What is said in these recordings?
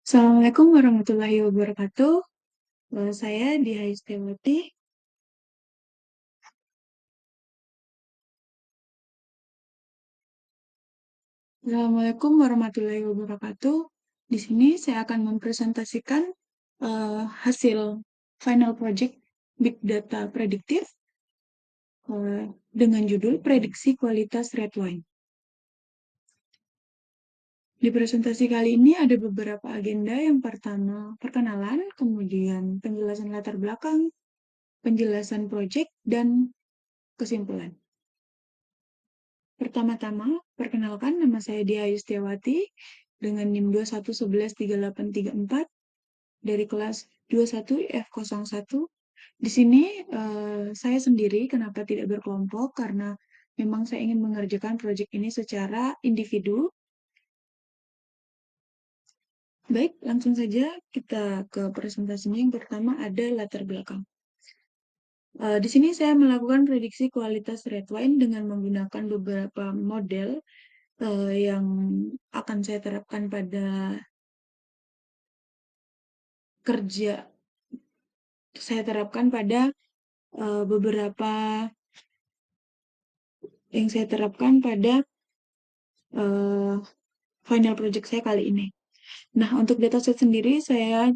Assalamualaikum warahmatullahi wabarakatuh. Saya Diah Istiawati. Assalamualaikum warahmatullahi wabarakatuh. Di sini saya akan mempresentasikan hasil final project Big Data Prediktif dengan judul Prediksi Kualitas Red Wine. Di presentasi kali ini ada beberapa agenda. Yang pertama, perkenalan, kemudian penjelasan latar belakang, penjelasan project, dan kesimpulan. Pertama-tama, perkenalkan nama saya Dia Yustiawati dengan NIM 21113834 dari kelas 21F01. Di sini saya sendiri, kenapa tidak berkelompok? Karena memang saya ingin mengerjakan proyek ini secara individu. Baik, langsung saja kita ke presentasinya. Yang pertama ada latar belakang. Di sini saya melakukan prediksi kualitas red wine dengan menggunakan beberapa model yang akan saya terapkan pada kerja. Saya terapkan pada beberapa yang saya terapkan pada uh, final project saya kali ini. Nah, untuk dataset sendiri saya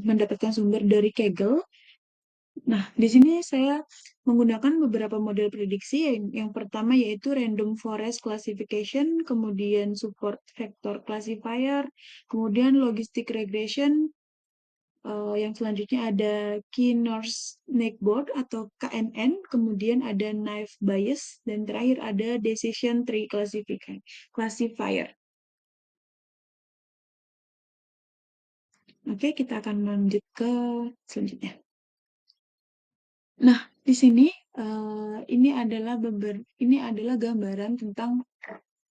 mendapatkan sumber dari Kaggle. Nah, di sini saya menggunakan beberapa model prediksi. Yang pertama yaitu Random Forest Classification, kemudian Support Vector Classifier, kemudian Logistic Regression. Yang selanjutnya ada Key North Snackboard atau KNN, kemudian ada Knife Bias, dan terakhir ada Decision Tree Classifier. Oke, kita akan lanjut ke selanjutnya. Nah, di sini ini adalah gambaran tentang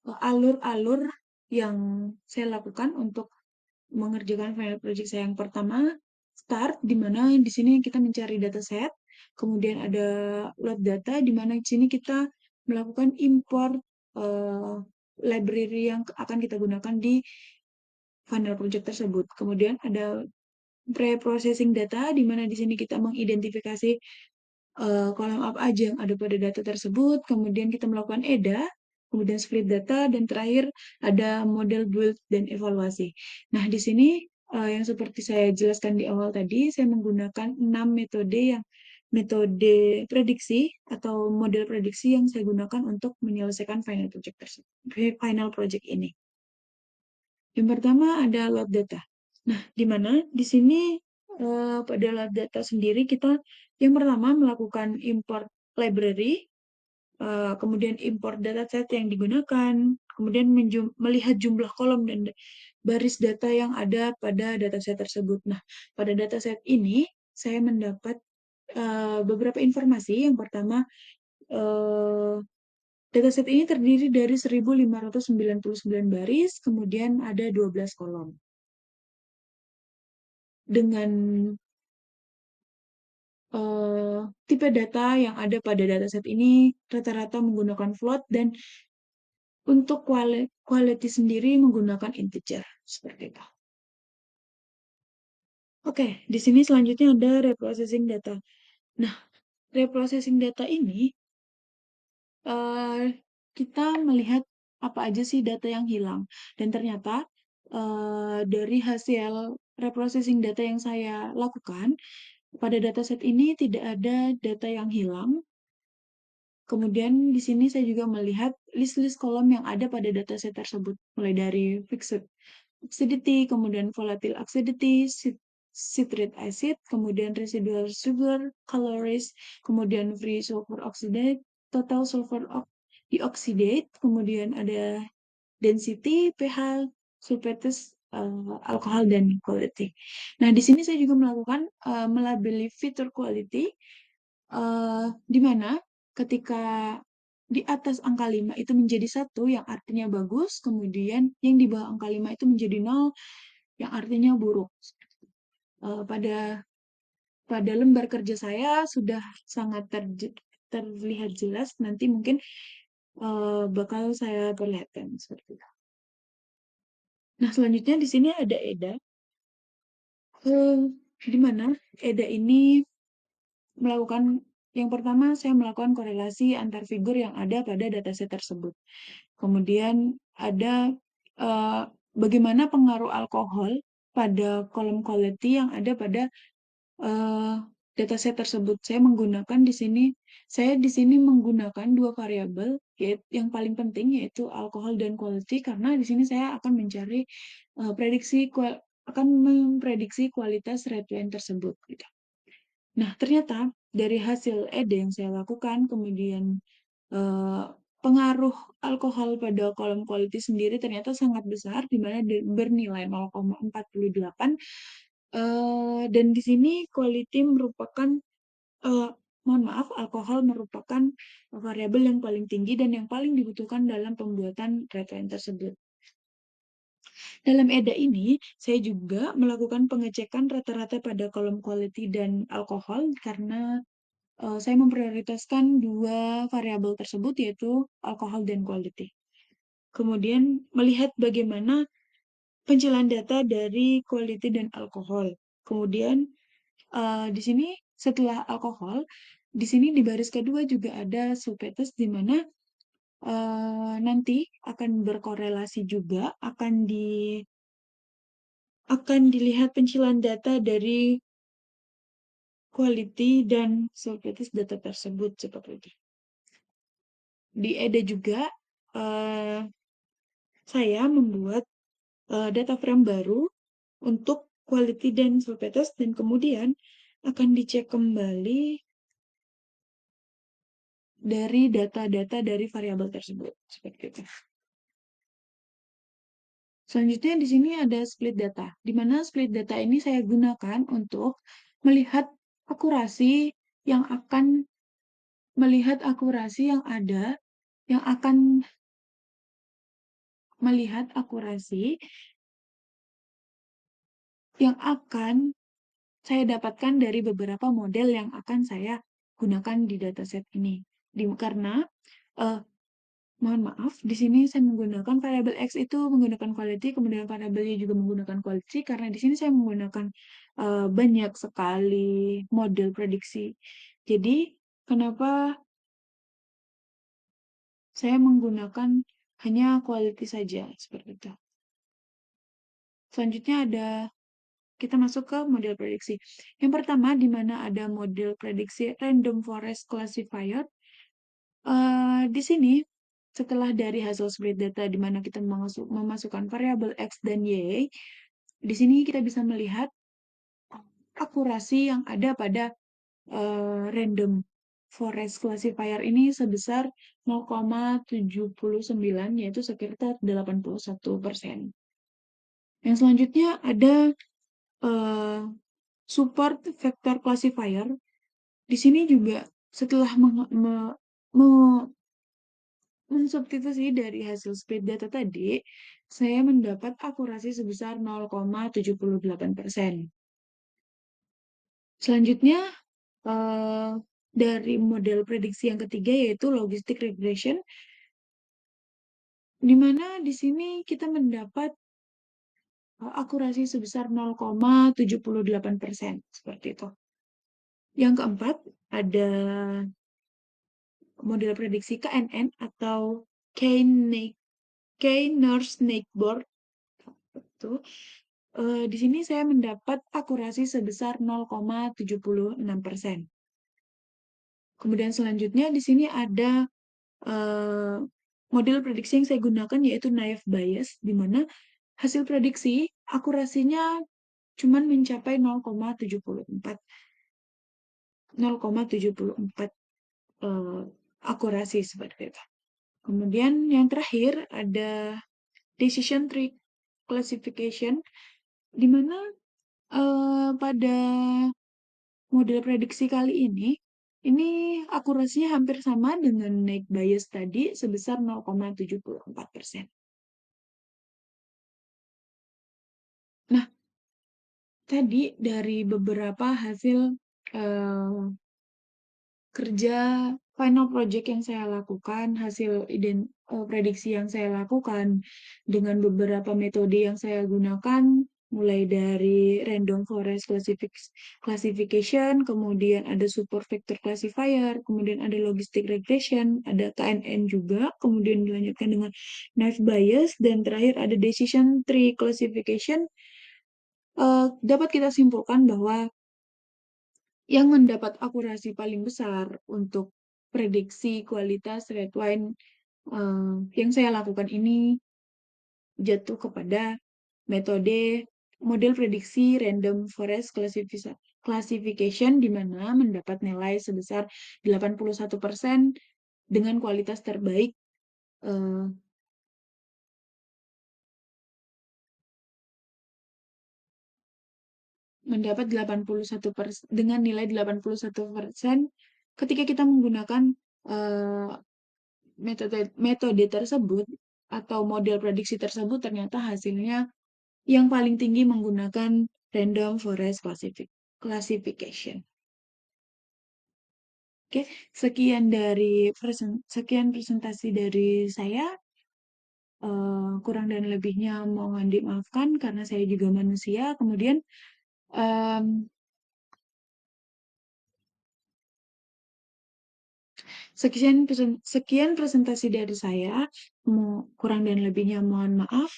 alur-alur yang saya lakukan untuk mengerjakan final project saya. Yang pertama, start, di mana di sini kita mencari dataset, kemudian ada load data, di mana di sini kita melakukan import library yang akan kita gunakan di final project tersebut. Kemudian ada pre-processing data, di mana di sini kita mengidentifikasi kolom apa aja yang ada pada data tersebut, kemudian kita melakukan EDA, kemudian split data, dan terakhir ada model build dan evaluasi. Nah, di sini yang seperti saya jelaskan di awal tadi, saya menggunakan 6 metode prediksi atau model prediksi yang saya gunakan untuk menyelesaikan final project ini. Yang pertama ada load data. Nah, di mana di sini pada load data sendiri kita yang pertama melakukan import library, kemudian import dataset yang digunakan, kemudian melihat jumlah kolom dan baris data yang ada pada dataset tersebut. Nah, pada dataset ini saya mendapat beberapa informasi. Yang pertama, dataset ini terdiri dari 1599 baris, kemudian ada 12 kolom. Dengan tipe data yang ada pada dataset ini rata-rata menggunakan float, dan untuk quality sendiri menggunakan integer seperti itu. Oke, di sini selanjutnya ada reprocessing data. Nah, reprocessing data ini kita melihat apa aja sih data yang hilang, dan ternyata dari hasil reprocessing data yang saya lakukan pada dataset ini tidak ada data yang hilang. Kemudian di sini saya juga melihat list-list kolom yang ada pada dataset tersebut, mulai dari fixed acidity, kemudian volatile acidity, citric acid, kemudian residual sugar, calories, kemudian free sulfur oxidate, total sulfur dioxidate, kemudian ada density, pH, sulfates, alkohol, dan quality. Nah, di sini saya juga melakukan melabeli fitur quality, di mana ketika di atas angka 5 itu menjadi 1 yang artinya bagus, kemudian yang di bawah angka 5 itu menjadi 0 yang artinya buruk. Pada lembar kerja saya sudah sangat terlihat jelas, nanti mungkin bakal saya perlihatkan seperti itu. Nah, selanjutnya di sini ada EDA, di mana EDA ini melakukan yang pertama saya melakukan korelasi antar figur yang ada pada dataset tersebut. Kemudian ada eh, bagaimana pengaruh alkohol pada kolom quality yang ada pada eh, dataset tersebut. Saya di sini menggunakan dua variabel, yaitu yang paling penting yaitu alkohol dan quality, karena di sini saya akan mencari akan memprediksi kualitas red wine tersebut. Gitu. Nah, ternyata dari hasil ED yang saya lakukan, kemudian eh, pengaruh alkohol pada kolom quality sendiri ternyata sangat besar, di mana bernilai 0,48. Dan di sini quality merupakan, eh, mohon maaf, alkohol merupakan variabel yang paling tinggi dan yang paling dibutuhkan dalam pembuatan red wine tersebut. Dalam EDA ini, saya juga melakukan pengecekan rata-rata pada kolom quality dan alkohol karena saya memprioritaskan dua variabel tersebut yaitu alkohol dan quality. Kemudian melihat bagaimana pencairan data dari quality dan alkohol. Kemudian di sini setelah alkohol, di sini di baris kedua juga ada sulfites di mana nanti akan berkorelasi juga akan dilihat pencairan data dari quality dan sulfites data tersebut seperti itu. Di EDA juga eh, saya membuat data frame baru untuk quality dan sulfites dan kemudian akan dicek kembali dari data-data dari variabel tersebut seperti itu. Selanjutnya di sini ada split data, di mana split data ini saya gunakan untuk melihat akurasi yang akan melihat akurasi yang ada, yang akan melihat akurasi yang akan saya dapatkan dari beberapa model yang akan saya gunakan di dataset ini. Karena eh, mohon maaf, di sini saya menggunakan variabel X itu menggunakan quality, kemudian variabel Y juga menggunakan quality, karena di sini saya menggunakan banyak sekali model prediksi. Jadi, kenapa saya menggunakan hanya quality saja, seperti itu. Selanjutnya kita masuk ke model prediksi. Yang pertama, di mana ada model prediksi random forest classifier. Di sini, setelah dari hasil split data di mana kita memasukkan variabel X dan Y, di sini kita bisa melihat akurasi yang ada pada random forest classifier ini sebesar 0,79, yaitu sekitar 81%. Yang selanjutnya ada eh, support vector classifier. Di sini juga setelah mensubstitusi dari hasil split data tadi, saya mendapat akurasi sebesar 0,78%. Selanjutnya, eh, dari model prediksi yang ketiga yaitu logistic regression, di mana di sini kita mendapat akurasi sebesar 0,78%. Seperti itu. Yang keempat, ada model prediksi KNN atau K-Nurse Snakeboard. Itu. Di sini saya mendapat akurasi sebesar 0,76%. Kemudian selanjutnya di sini ada eh, model prediksi yang saya gunakan yaitu naive Bayes, di mana hasil prediksi akurasinya cuma mencapai 0,74 akurasi seperti itu. Kemudian yang terakhir ada decision tree classification, di mana pada model prediksi kali ini akurasinya hampir sama dengan naive Bayes tadi sebesar 0,74%. Nah, tadi dari beberapa hasil eh, kerja final project yang saya lakukan, hasil prediksi yang saya lakukan dengan beberapa metode yang saya gunakan, mulai dari random forest classification, kemudian ada support vector classifier, kemudian ada logistic regression, ada KNN juga, kemudian dilanjutkan dengan naive Bayes, dan terakhir ada decision tree classification. Dapat kita simpulkan bahwa yang mendapat akurasi paling besar untuk prediksi kualitas red wine yang saya lakukan ini jatuh kepada metode model prediksi random forest classification di mana mendapat nilai sebesar 81% dengan kualitas terbaik eh, mendapat 81% dengan nilai 81% ketika kita menggunakan eh, metode tersebut atau model prediksi tersebut ternyata hasilnya yang paling tinggi menggunakan random forest classification. Oke, sekian presentasi dari saya. Kurang dan lebihnya mohon dimaafkan karena saya juga manusia. Kemudian em, sekian presentasi dari saya. Kurang dan lebihnya mohon maaf.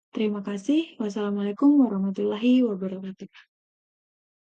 Terima kasih. Wassalamualaikum warahmatullahi wabarakatuh.